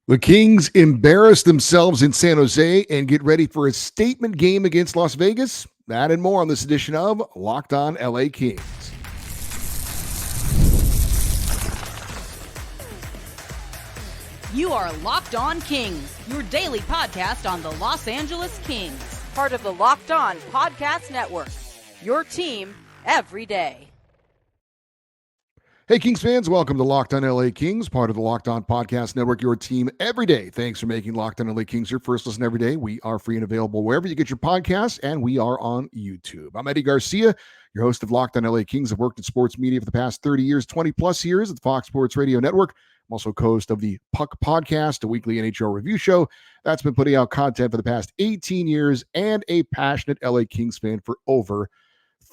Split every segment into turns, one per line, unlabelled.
The Kings embarrass themselves in San Jose and get ready for a statement game against Las Vegas. That and more on this edition of Locked On LA Kings.
You are Locked On Kings, your daily podcast on the Los Angeles Kings, part of the Locked On Podcast Network, your team every day.
Hey, Kings fans, welcome to Locked On LA Kings, part of the Locked On Podcast Network, your team every day. Thanks for making Locked On LA Kings your first listen every day. We are free and available wherever you get your podcasts, and we are on YouTube. I'm Eddie Garcia, your host of Locked On LA Kings. I've worked in sports media for the past 30 years, 20 plus years at the Fox Sports Radio Network. I'm also co-host of the Puck Podcast, a weekly NHL review show that's been putting out content for the past 18 years, and a passionate LA Kings fan for over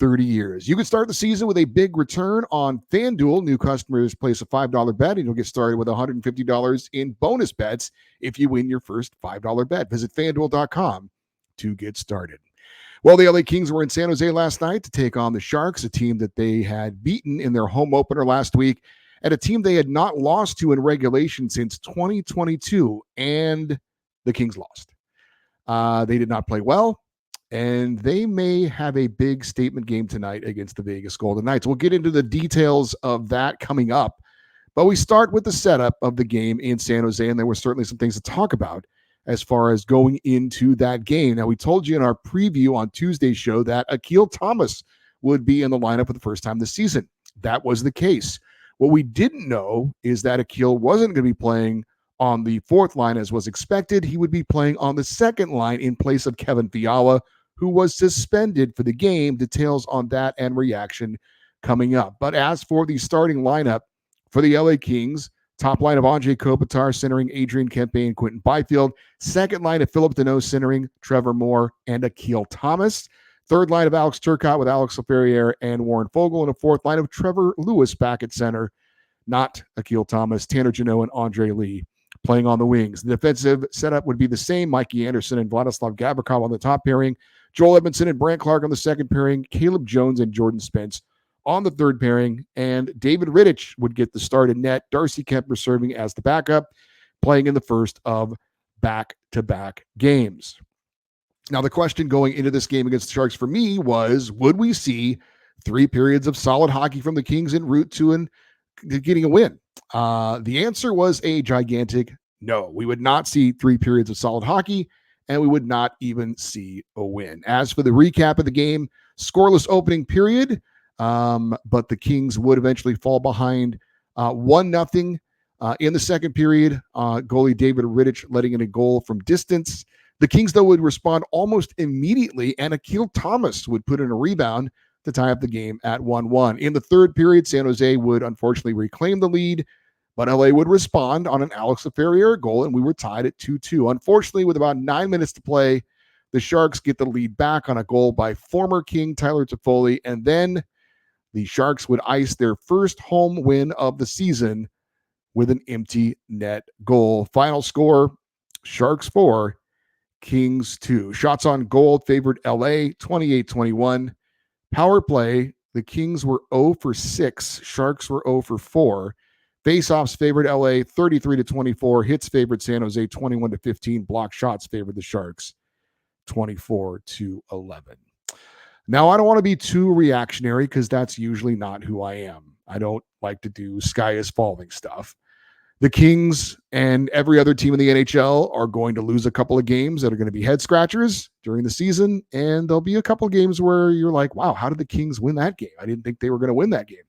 30 years. You can start the season with a big return on FanDuel. New customers place a $5 bet and you'll get started with $150 in bonus bets if you win your first $5 bet. Visit FanDuel.com to get started. Well, the LA Kings were in San Jose last night to take on the Sharks, a team that they had beaten in their home opener last week, and a team they had not lost to in regulation since 2022, and the Kings lost. They did not play well, and they may have a big statement game tonight against the Vegas Golden Knights. We'll get into the details of that coming up, but we start with the setup of the game in San Jose, and there were certainly some things to talk about as far as going into that game. Now, we told you in our preview on Tuesday's show that Akil Thomas would be in the lineup for the first time this season. That was the case. What we didn't know is that Akil wasn't going to be playing on the fourth line as was expected. He would be playing on the second line in place of Kevin Fiala, who was suspended for the game. Details on that and reaction coming up. But as for the starting lineup for the LA Kings, top line of Andre Kopitar centering Adrian Kempe and Quentin Byfield. Second line of Philip Deneau centering Trevor Moore and Akil Thomas. Third line of Alex Turcotte with Alex Laferriere and Warren Foegele. And a fourth line of Trevor Lewis back at center, not Akil Thomas, Tanner Jeannot, and Andre Lee playing on the wings. The defensive setup would be the same. Mikey Anderson and Vladislav Gavrikov on the top pairing. Joel Edmondson and Brant Clark on the second pairing. Caleb Jones and Jordan Spence on the third pairing. And David Rittich would get the start in net. Darcy Kemper serving as the backup, playing in the first of back-to-back games. Now, the question going into this game against the Sharks for me was, would we see 3 periods of solid hockey from the Kings en route to getting a win? The answer was a gigantic no. We would not see 3 periods of solid hockey, and we would not even see a win. As for the recap of the game, scoreless opening period, but the Kings would eventually fall behind 1-0 in the second period. Goalie David Rittich letting in a goal from distance. The Kings, though, would respond almost immediately, and Akil Thomas would put in a rebound to tie up the game at 1-1. In the third period, San Jose would unfortunately reclaim the lead, but LA would respond on an Alex Laferriere goal, and we were tied at 2-2. Unfortunately, with about 9 minutes to play, the Sharks get the lead back on a goal by former King Tyler Toffoli, and then the Sharks would ice their first home win of the season with an empty net goal. Final score, Sharks 4, Kings 2. Shots on goal favored LA 28-21. Power play, the Kings were 0 for 6. Sharks were 0 for 4. Faceoffs favored LA 33-24. Hits favored San Jose 21-15. Block shots favored the Sharks 24-11. Now, I don't want to be too reactionary because that's usually not who I am. I don't like to do sky is falling stuff. The Kings and every other team in the NHL are going to lose a couple of games that are going to be head scratchers during the season. And there'll be a couple of games where you're like, wow, how did the Kings win that game? I didn't think they were going to win that game.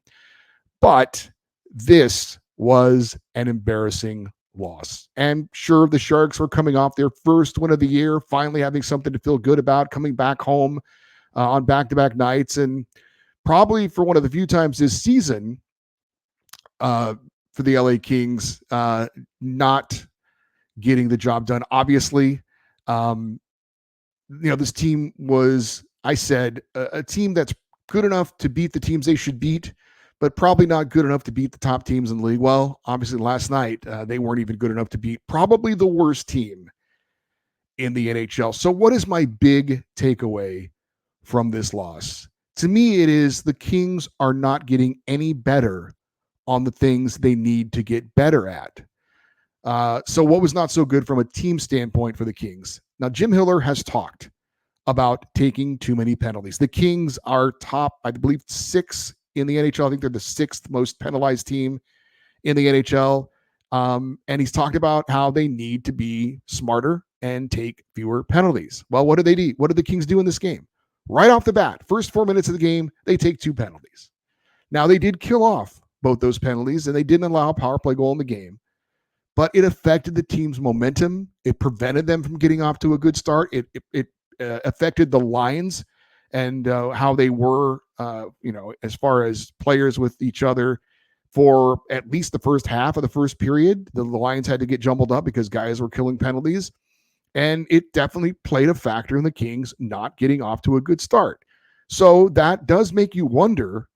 But this was an embarrassing loss. And sure, the Sharks were coming off their first win of the year, finally having something to feel good about, coming back home on back-to-back nights. And probably for one of the few times this season, for the LA Kings, not getting the job done. Obviously, this team was, I said, a team that's good enough to beat the teams they should beat, but probably not good enough to beat the top teams in the league. Well, obviously last night, they weren't even good enough to beat probably the worst team in the NHL. So what is my big takeaway from this loss? To me, it is the Kings are not getting any better on the things they need to get better at. So what was not so good from a team standpoint for the Kings? Now, Jim Hiller has talked about taking too many penalties. The Kings are top, I believe, 6 in the NHL. I think they're the 6th most penalized team in the NHL. And he's talked about how they need to be smarter and take fewer penalties. Well, what do they do? What did the Kings do in this game? Right off the bat, first 4 minutes of the game, they take 2 penalties. Now, they did kill off both those penalties, and they didn't allow a power play goal in the game, but it affected the team's momentum. It prevented them from getting off to a good start. It affected the lines and how they were, as far as players with each other for at least the first half of the first period. The lines had to get jumbled up because guys were killing penalties. And it definitely played a factor in the Kings not getting off to a good start. So that does make you wonder,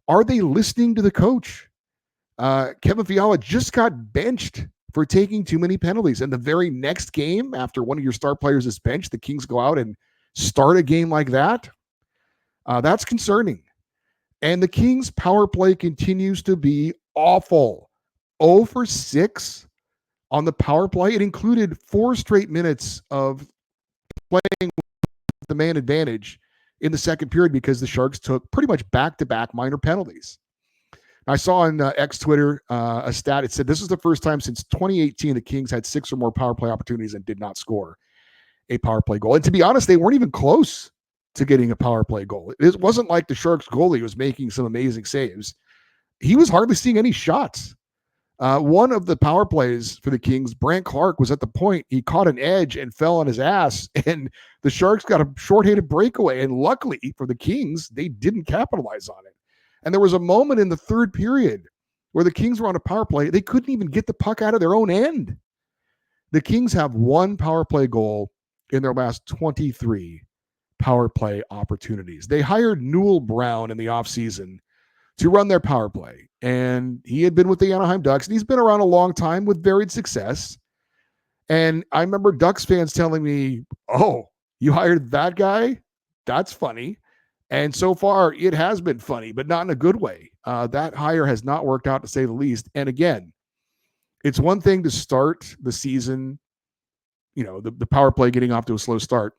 are they listening to the coach? Kevin Fiala just got benched for taking too many penalties. And the very next game, after one of your star players is benched, the Kings go out and start a game like that. That's concerning. And the Kings' power play continues to be awful. 0 for 6 on the power play. It included 4 straight minutes of playing with the man advantage in the second period because the Sharks took pretty much back-to-back minor penalties. I saw on X Twitter a stat. It said this is the first time since 2018 the Kings had 6 or more power play opportunities and did not score a power play goal. And to be honest, they weren't even close to getting a power play goal. It wasn't like the Sharks goalie was making some amazing saves. He was hardly seeing any shots. One of the power plays for the Kings, Brant Clark, was at the point. He caught an edge and fell on his ass, and the Sharks got a shorthanded breakaway. And luckily for the Kings, they didn't capitalize on it. And there was a moment in the third period where the Kings were on a power play. They couldn't even get the puck out of their own end. The Kings have 1 power play goal in their last 23 power play opportunities. They hired Newell Brown in the offseason to run their power play. And he had been with the Anaheim Ducks, and he's been around a long time with varied success. And I remember Ducks fans telling me, oh, you hired that guy? That's funny. And so far, it has been funny, but not in a good way. That hire has not worked out, to say the least. And again, it's one thing to start the season, the power play getting off to a slow start.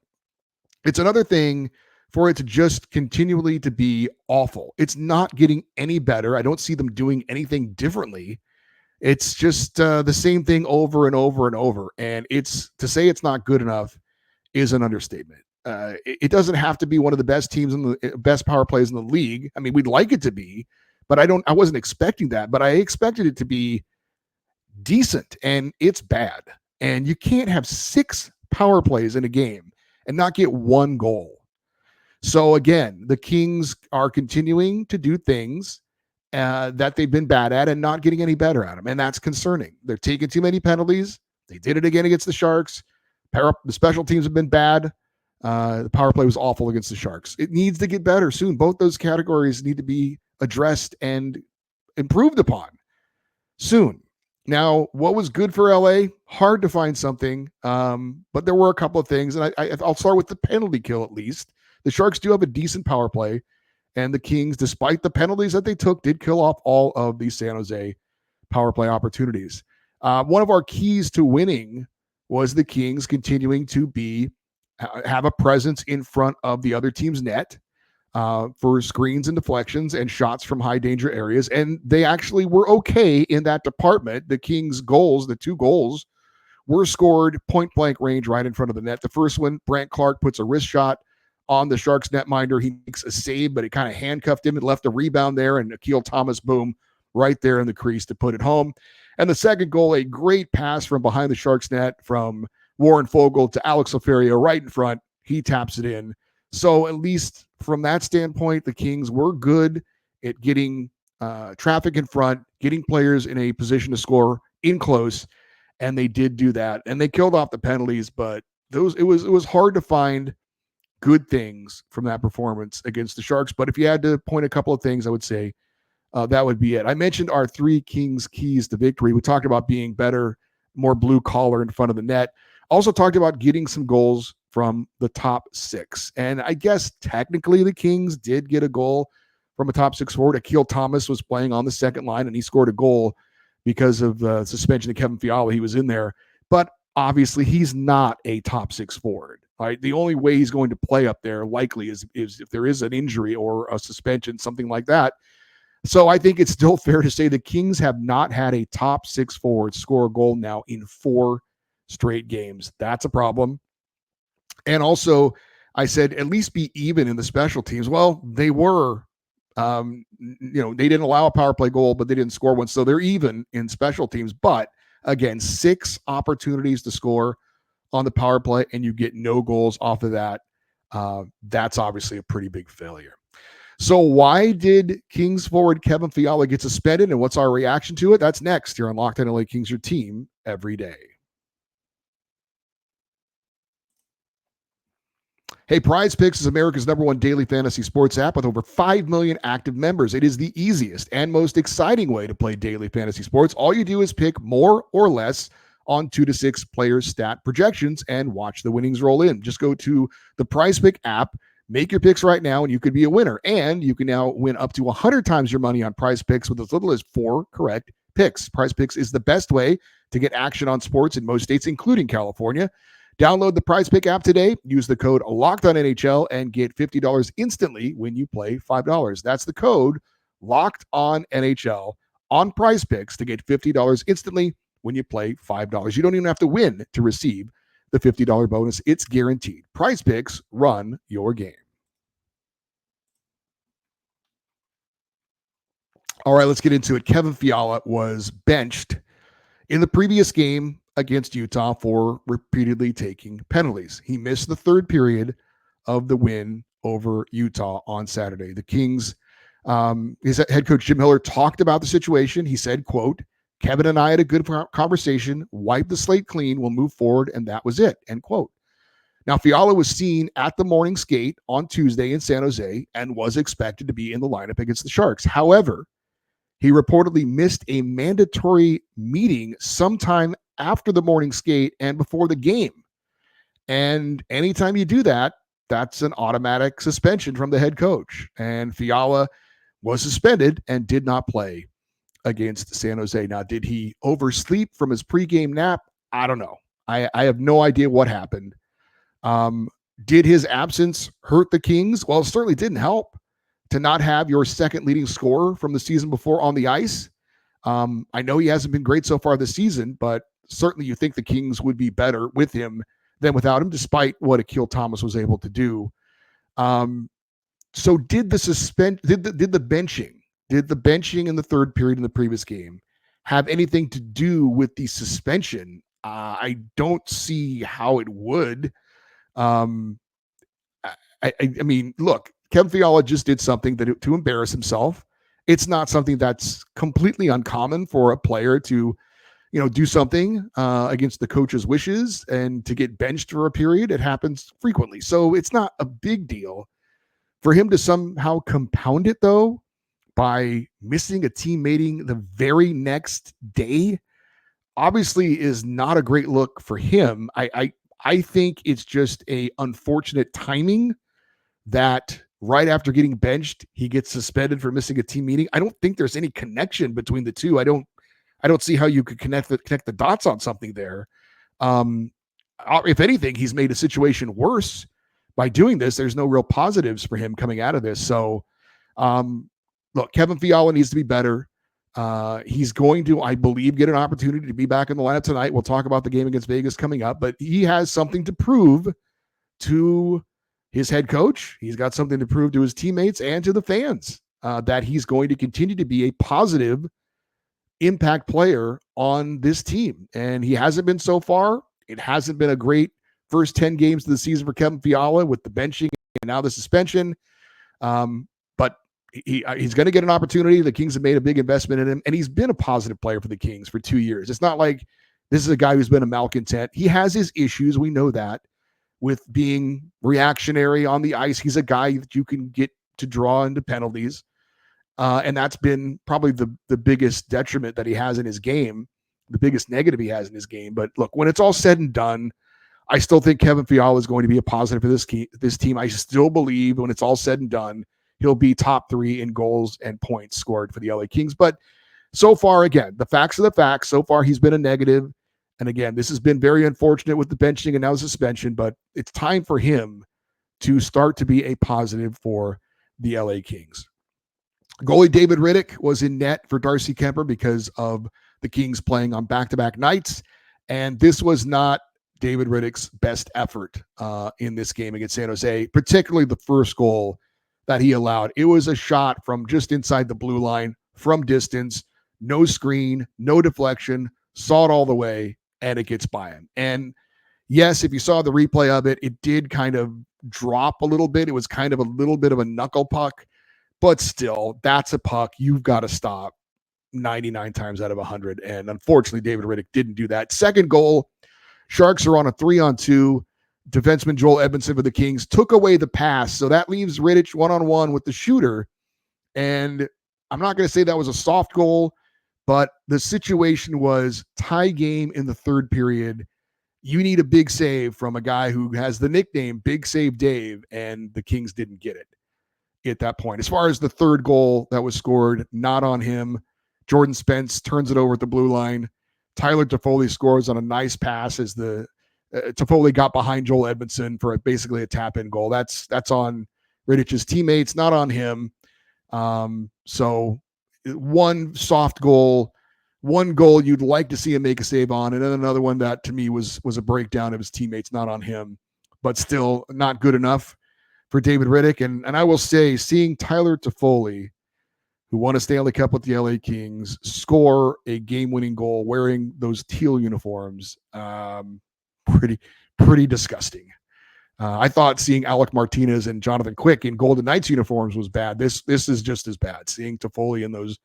It's another thing for it to just continually to be awful. It's not getting any better. I don't see them doing anything differently. It's just the same thing over and over and over. And to say it's not good enough is an understatement. It doesn't have to be one of the best teams in the best power plays in the league. I mean, we'd like it to be, but I wasn't expecting that, but I expected it to be decent, and it's bad. And you can't have 6 power plays in a game and not get 1 goal. So again, the Kings are continuing to do things that they've been bad at and not getting any better at them. And that's concerning. They're taking too many penalties. They did it again against the Sharks. The special teams have been bad. The power play was awful against the Sharks. It needs to get better soon. Both those categories need to be addressed and improved upon soon. Now, what was good for LA? Hard to find something, but there were a couple of things, and I'll start with the penalty kill at least. The Sharks do have a decent power play, and the Kings, despite the penalties that they took, did kill off all of the San Jose power play opportunities. One of our keys to winning was the Kings continuing to have a presence in front of the other team's net for screens and deflections and shots from high danger areas. And they actually were okay in that department. The Kings' goals, the 2 goals, were scored point blank range right in front of the net. The first one, Brant Clark puts a wrist shot on the Sharks netminder. He makes a save, but it kind of handcuffed him and left a rebound there. And Akil Thomas, boom, right there in the crease to put it home. And the second goal, a great pass from behind the Sharks net from Warren Fogle to Alex Laferio right in front. He taps it in. So at least from that standpoint, the Kings were good at getting traffic in front, getting players in a position to score in close, and they did do that. And they killed off the penalties, but it was hard to find good things from that performance against the Sharks. But if you had to point a couple of things, I would say that would be it. I mentioned our 3 Kings keys to victory. We talked about being better, more blue collar in front of the net. Also talked about getting some goals from the top 6. And I guess technically the Kings did get a goal from a top 6 forward. Akil Thomas was playing on the second line and he scored a goal. because of the suspension of Kevin Fiala. He was in there, but obviously he's not a top 6 forward. Right? The only way he's going to play up there likely is if there is an injury or a suspension, something like that. So I think it's still fair to say the Kings have not had a top 6 forward score a goal now in 4 straight games. That's a problem. And also, I said at least be even in the special teams. Well, they were. They didn't allow a power play goal, but they didn't score one. So they're even in special teams. But again, 6 opportunities to score on the power play, and you get no goals off of that. That's obviously a pretty big failure. So why did Kings forward Kevin Fiala get suspended, and what's our reaction to it? That's next here on Locked On LA Kings, your team every day. Hey, PrizePicks is America's #1 daily fantasy sports app with over 5 million active members. It is the easiest and most exciting way to play daily fantasy sports. All you do is pick more or less on 2 to 6 players' stat projections and watch the winnings roll in. Just go to the PrizePick app, make your picks right now, and you could be a winner. And you can now win up to 100 times your money on PrizePicks with as little as 4 correct picks. PrizePicks is the best way to get action on sports in most states, including California. Download the PrizePick app today. Use the code LOCKEDONNHL and get $50 instantly when you play $5. That's the code LOCKEDONNHL on PrizePicks to get $50 instantly when you play $5. You don't even have to win to receive the $50 bonus. It's guaranteed. PrizePicks, run your game. All right, let's get into it. Kevin Fiala was benched in the previous game against Utah for repeatedly taking penalties. He missed the 3rd period of the win over Utah on Saturday. The Kings, his head coach Jim Miller talked about the situation. He said, quote, "Kevin and I had a good conversation, wiped the slate clean, we'll move forward, and that was it," end quote. Now, Fiala was seen at the morning skate on Tuesday in San Jose and was expected to be in the lineup against the Sharks. However, he reportedly missed a mandatory meeting sometime after the morning skate and before the game. And anytime you do that, that's an automatic suspension from the head coach. And Fiala was suspended and did not play against San Jose. Now, did he oversleep from his pregame nap? I don't know. I have no idea what happened. Did his absence hurt the Kings? Well, it certainly didn't help to not have your second leading scorer from the season before on the ice. I know he hasn't been great so far this season, but certainly you think the Kings would be better with him than without him, despite what Akil Thomas was able to do. So did the benching in the 3rd period in the previous game have anything to do with the suspension? I don't see how it would. I mean, look, Kevin Fiala just did something to embarrass himself. It's not something that's completely uncommon for a player to, do something against the coach's wishes and to get benched for a period. It happens frequently. So it's not a big deal. For him to somehow compound it, though, by missing a team meeting the very next day, obviously is not a great look for him. I think it's just a unfortunate timing that right after getting benched, he gets suspended for missing a team meeting. I don't think there's any connection between the two. I don't see how you could connect the dots on something there. If anything, he's made a situation worse by doing this. There's no real positives for him coming out of this. So, look, Kevin Fiala needs to be better. He's going to, I believe, get an opportunity to be back in the lineup tonight. We'll talk about the game against Vegas coming up, but he has something to prove to his head coach. He's got something to prove to his teammates and to the fans that he's going to continue to be a positive impact player on this team. And he hasn't been so far. It hasn't been a great first 10 games of the season for Kevin Fiala with the benching and now the suspension. But he's going to get an opportunity. The Kings have made a big investment in him, and he's been a positive player for the Kings for 2 years. It's not like this is a guy who's been a malcontent. He has his issues. We know that, with being reactionary on the ice. He's a guy that you can get to draw into penalties. And that's been probably the biggest detriment that he has in his game, the biggest negative he has in his game. But look, when it's all said and done, I still think Kevin Fiala is going to be a positive for this team. I still believe when it's all said and done, he'll be top 3 in goals and points scored for the LA Kings. But So far, again, the facts are the facts. So far, he's been a negative. And again, this has been very unfortunate with the benching and now suspension, but it's time for him to start to be a positive for the LA Kings. Goalie David Riddick was in net for Darcy Kemper because of the Kings playing on back-to-back nights. And this was not David Riddick's best effort in this game against San Jose, particularly the first goal that he allowed. It was a shot from just inside the blue line from distance, no screen, no deflection, saw it all the way, and it gets by him. And yes, if you saw the replay of it, it did kind of drop a little bit. It was kind of a little bit of a knuckle puck, but still, that's a puck you've got to stop 99 times out of 100. And unfortunately, David Riddick didn't do that. Second goal, Sharks are on a 3-on-2. Defenseman Joel Edmondson for the Kings took away the pass. So that leaves Riddick one-on-one with the shooter. And I'm not going to say that was a soft goal, but the situation was tie game in the third period. You need a big save from a guy who has the nickname Big Save Dave, and the Kings didn't get it at that point. As far as the third goal that was scored, not on him. Jordan Spence turns it over at the blue line. Tyler Toffoli scores on a nice pass as the Toffoli got behind Joel Edmondson for basically a tap-in goal. That's on Riddich's teammates, not on him. So one soft goal, one goal you'd like to see him make a save on, and then another one that to me was a breakdown of his teammates, not on him, but still not good enough for David Riddick. And I will say, seeing Tyler Toffoli, who won a Stanley Cup with the LA Kings, score a game-winning goal wearing those teal uniforms, pretty disgusting. I thought seeing Alec Martinez and Jonathan Quick in Golden Knights uniforms was bad. This is just as bad. Seeing Toffoli in those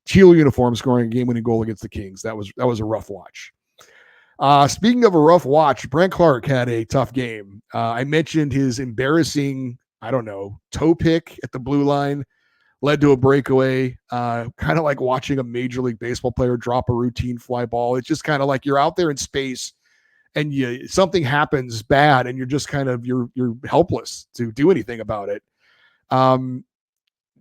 teal uniforms scoring a game-winning goal against the Kings, that was a rough watch. Speaking of a rough watch, Brent Clark had a tough game. I mentioned his embarrassing, toe pick at the blue line led to a breakaway, kind of like watching a Major League Baseball player drop a routine fly ball. It's just kind of like you're out there in space and something happens bad and you're just kind of, you're helpless to do anything about it.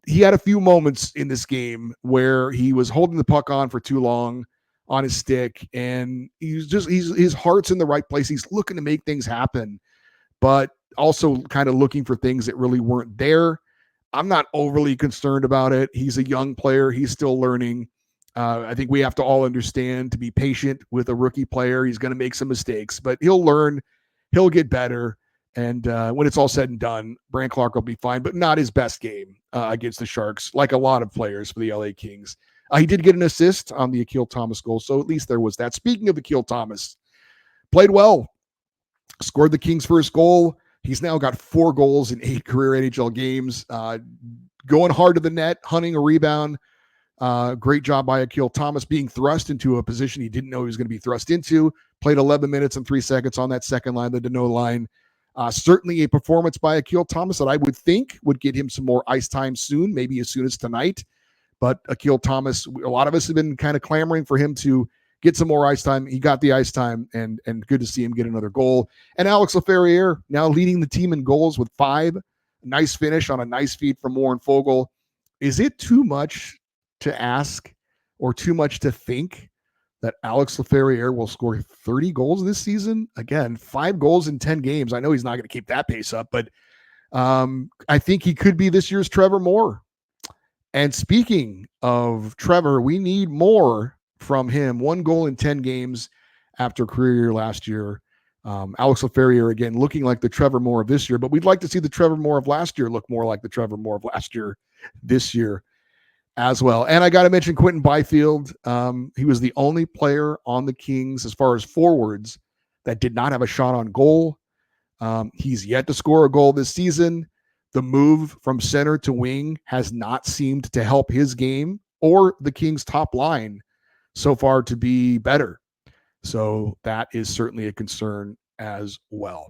He had a few moments in this game where he was holding the puck on for too long on his stick, and his heart's in the right place. He's looking to make things happen, but also kind of looking for things that really weren't there. I'm not overly concerned about it. He's a young player. He's still learning. I think we have to all understand to be patient with a rookie player. He's going to make some mistakes, but he'll learn. He'll get better. And when it's all said and done, Brant Clark will be fine, but not his best game against the Sharks, like a lot of players for the LA Kings. He did get an assist on the Akil Thomas goal, so at least there was that. Speaking of Akil Thomas, played well, scored the Kings' first goal. He's now got 4 goals in 8 career NHL games, going hard to the net, hunting a rebound. Great job by Akil Thomas, being thrust into a position he didn't know he was going to be thrust into. Played 11 minutes and 3 seconds on that second line, the Deneau line. Certainly a performance by Akil Thomas that I would think would get him some more ice time soon, maybe as soon as tonight. But Akil Thomas, a lot of us have been kind of clamoring for him to get some more ice time. He got the ice time, and good to see him get another goal. And Alex Laferriere now leading the team in goals with 5. Nice finish on a nice feed from Warren Fogle. Is it too much to ask or too much to think that Alex Laferriere will score 30 goals this season? Again, 5 goals in 10 games. I know he's not going to keep that pace up, but I think he could be this year's Trevor Moore. And speaking of Trevor, we need more from him. 1 goal in 10 games after career year last year. Alex Laferriere, again, looking like the Trevor Moore of this year, but we'd like to see the Trevor Moore of last year look more like the Trevor Moore of last year this year as well. And I got to mention Quentin Byfield. He was the only player on the Kings as far as forwards that did not have a shot on goal. He's yet to score a goal this season. The move from center to wing has not seemed to help his game or the Kings' top line so far to be better. So that is certainly a concern as well.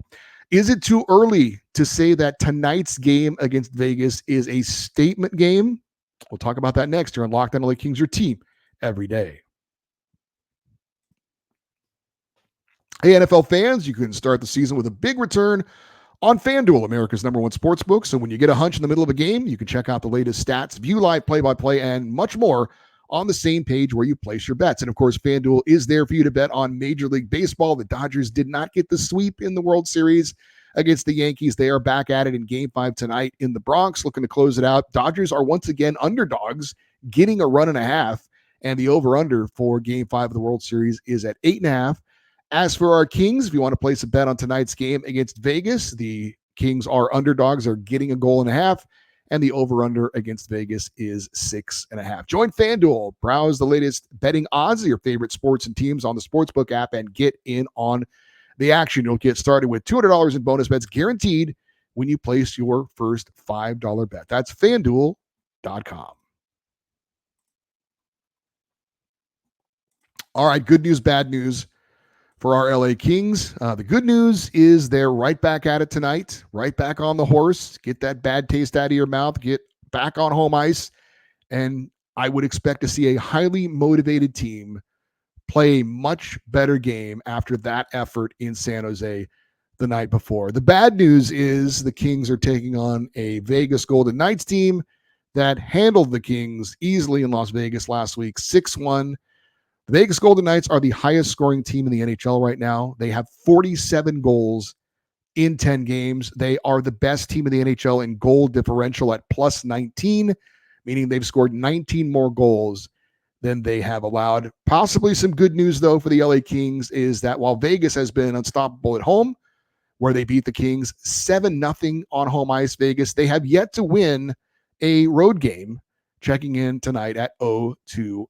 Is it too early to say that tonight's game against Vegas is a statement game? We'll talk about that next here on Locked On LA Kings, your team every day. Hey, NFL fans, you can start the season with a big return on FanDuel, America's #1 sportsbook. So when you get a hunch in the middle of a game, you can check out the latest stats, view live play-by-play, and much more on the same page where you place your bets. And of course, FanDuel is there for you to bet on Major League Baseball. The Dodgers did not get the sweep in the World Series against the Yankees. They are back at it in Game 5 tonight in the Bronx, looking to close it out. Dodgers are once again underdogs, getting a run and a half, and the over-under for Game 5 of the World Series is at 8.5. As for our Kings, if you want to place a bet on tonight's game against Vegas, the Kings are underdogs, are getting a goal and a half, and the over-under against Vegas is 6.5. Join FanDuel. Browse the latest betting odds of your favorite sports and teams on the Sportsbook app and get in on the action. You'll get started with $200 in bonus bets guaranteed when you place your first $5 bet. That's FanDuel.com. All right, good news, bad news for our LA Kings. The good news is they're right back at it tonight, right back on the horse. Get that bad taste out of your mouth, get back on home ice, and I would expect to see a highly motivated team play a much better game after that effort in San Jose the night before. The bad news is the Kings are taking on a Vegas Golden Knights team that handled the Kings easily in Las Vegas last week, 6-1. The Vegas Golden Knights are the highest scoring team in the NHL right now. They have 47 goals in 10 games. They are the best team in the NHL in goal differential at plus 19, meaning they've scored 19 more goals than they have allowed. Possibly some good news, though, for the LA Kings is that while Vegas has been unstoppable at home, where they beat the Kings 7-0 on home ice, Vegas, they have yet to win a road game, checking in tonight at 0-2-1.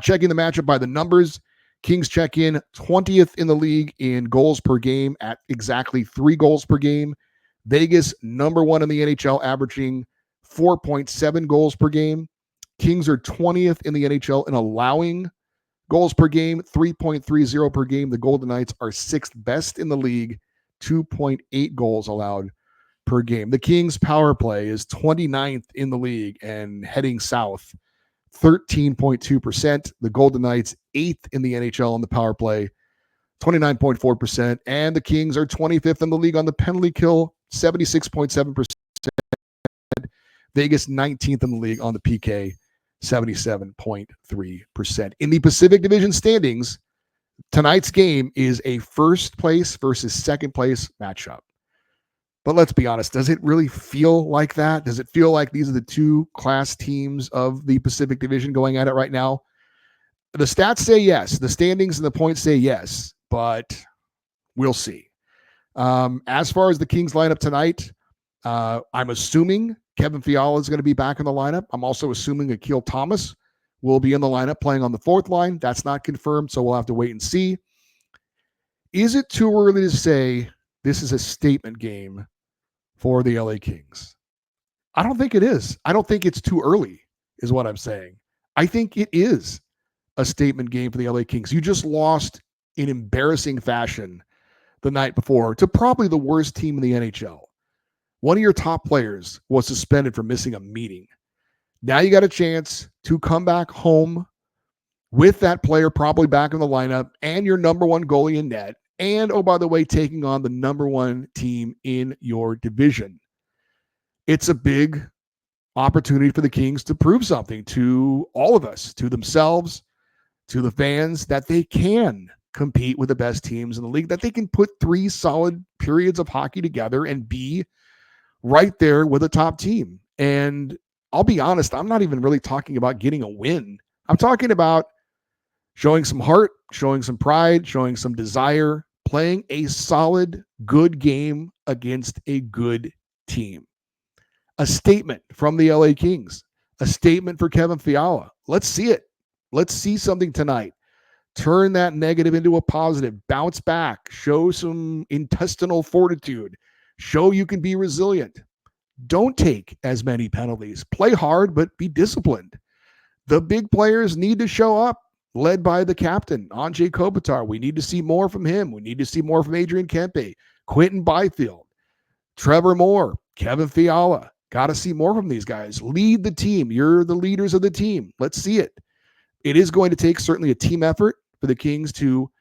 Checking the matchup by the numbers, Kings check in 20th in the league in goals per game at exactly 3 goals per game. Vegas, number 1 in the NHL, averaging 4.7 goals per game. Kings are 20th in the NHL in allowing goals per game, 3.30 per game. The Golden Knights are 6th best in the league, 2.8 goals allowed per game. The Kings' power play is 29th in the league and heading south, 13.2%. The Golden Knights 8th in the NHL on the power play, 29.4%. And the Kings are 25th in the league on the penalty kill, 76.7%. Vegas 19th in the league on the PK, 77.3%. In the Pacific Division standings, tonight's game is a first place versus second place matchup. But let's be honest, does it really feel like that? Does it feel like these are the two class teams of the Pacific Division going at it right now? The stats say yes. The standings and the points say yes, but we'll see. As far as the Kings lineup tonight, I'm assuming Kevin Fiala is going to be back in the lineup. I'm also assuming Akil Thomas will be in the lineup playing on the fourth line. That's not confirmed, so we'll have to wait and see. Is it too early to say this is a statement game for the LA Kings? I don't think it is. I don't think it's too early, is what I'm saying. I think it is a statement game for the LA Kings. You just lost in embarrassing fashion the night before to probably the worst team in the NHL. One of your top players was suspended for missing a meeting. Now you got a chance to come back home with that player probably back in the lineup and your number 1 goalie in net. And, oh, by the way, taking on the number 1 team in your division. It's a big opportunity for the Kings to prove something to all of us, to themselves, to the fans, that they can compete with the best teams in the league, that they can put 3 solid periods of hockey together and be right there with a top team. And I'll be honest, I'm not even really talking about getting a win. I'm talking about showing some heart, showing some pride, showing some desire, playing a solid, good game against a good team. A statement from the LA Kings, a statement for Kevin Fiala. Let's see it. Let's see something tonight. Turn that negative into a positive. Bounce back. Show some intestinal fortitude. Show you can be resilient. Don't take as many penalties. Play hard, but be disciplined. The big players need to show up, led by the captain, Anze Kopitar. We need to see more from him. We need to see more from Adrian Kempe, Quentin Byfield, Trevor Moore, Kevin Fiala. Got to see more from these guys. Lead the team. You're the leaders of the team. Let's see it. It is going to take certainly a team effort for the Kings to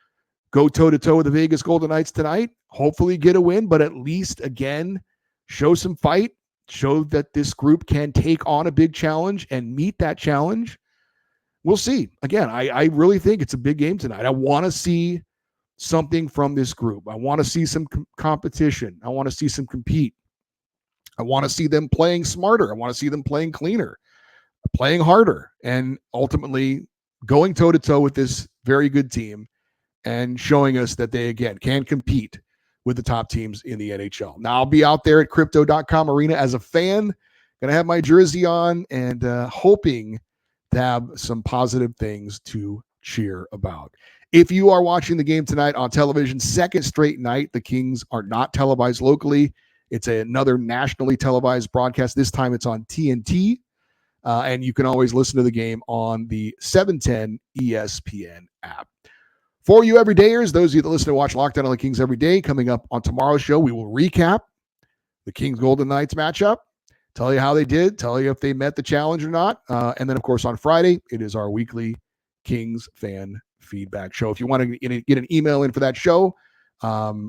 go toe-to-toe with the Vegas Golden Knights tonight. Hopefully get a win, but at least, again, show some fight, show that this group can take on a big challenge and meet that challenge. We'll see. Again, I really think it's a big game tonight. I want to see something from this group. I want to see some competition. I want to see some compete. I want to see them playing smarter. I want to see them playing cleaner, playing harder, and ultimately going toe-to-toe with this very good team and showing us that they, again, can compete with the top teams in the NHL. Now, I'll be out there at Crypto.com Arena as a fan, going to have my jersey on and hoping to have some positive things to cheer about. If you are watching the game tonight on television, second straight night, the Kings are not televised locally. It's another nationally televised broadcast. This time it's on TNT. And you can always listen to the game on the 710 ESPN app. For you everydayers, those of you that listen to watch Locked On LA Kings every day, coming up on tomorrow's show, we will recap the Kings Golden Knights matchup, tell you how they did, tell you if they met the challenge or not. And then, of course, on Friday, it is our weekly Kings fan feedback show. If you want to get an email in for that show,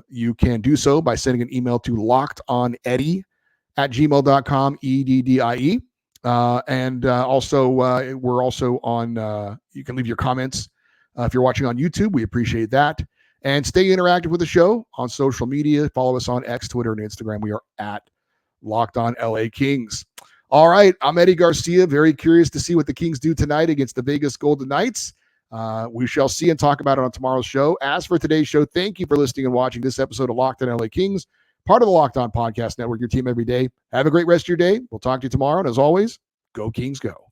you can do so by sending an email to lockedoneddie@gmail.com, EDDIE. Also, we're also on, you can leave your comments if you're watching on YouTube. We appreciate that. And stay interactive with the show on social media. Follow us on X, Twitter, and Instagram. We are at Locked On LA Kings. All right, I'm Eddie Garcia. Very curious to see what the Kings do tonight against the Vegas Golden Knights. We shall see and talk about it on tomorrow's show. As for today's show, thank you for listening and watching this episode of Locked On LA Kings, part of the Locked On Podcast Network, your team every day. Have a great rest of your day. We'll talk to you tomorrow. And as always, go Kings, go.